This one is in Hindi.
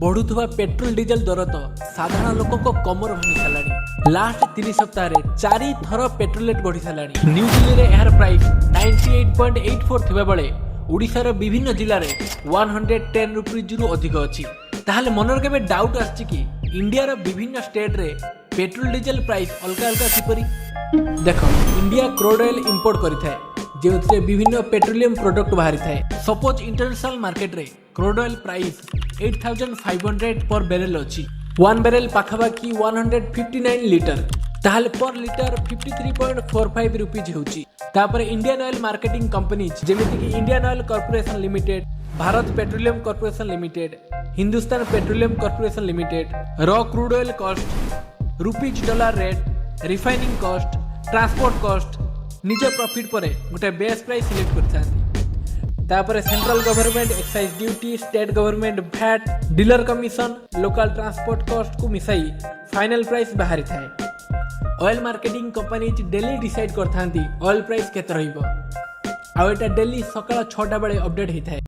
बढ़ुवा पेट्रोल डीजेल दर तो साधारण लोक कमर भांगी सारा लास्ट 3 सप्ताह 4 थर पेट्रोल रेट बढ़ी सारा। न्यू दिल्ली रे यार प्राइस 98.84 थिबा बेले ओडिशार विभिन्न जिले में 110 रुपीज रु अधिक अच्छी। ताहले मनर केबे डाउट आछि कि इंडिया रो विभिन्न स्टेट रे पेट्रोल डीजेल प्राइस अलग अलग किपरि। देख इंडिया क्रूड ऑयल इंपोर्ट करिथाय जे विभिन्न पेट्रोलियम प्रोडक्ट बाहरी थाए। सपोज इंटरनेशनल मार्केट रे क्रूड ऑयल प्राइस 8500 पर बैरेल अच्छी। 1 बैरेल पाखापाखि 159 लिटर ताहले पर लिटर 53.45 रुपीज होची। तापर इंडियन ऑयल मार्केटिंग कंपनीज जेमिति कि Indian Oil Corporation Limited, Bharat Petroleum Corporation Limited, Hindustan Petroleum Corporation Limited raw crude oil cost, rupees dollar rate, refining cost, transport cost निज प्रॉफिट पर गोटे बेस प्राइस सिलेक्ट करथांती। तापर central government excise duty, state government VAT, dealer commission, local transport cost को मिसाई फाइनल प्राइस बाहरी थाए। Oil marketing companies daily decide करथांती ऑयल प्राइस केते रहइबो। आ एटा डेली सकाळ 6टा बेले अपडेट होता है।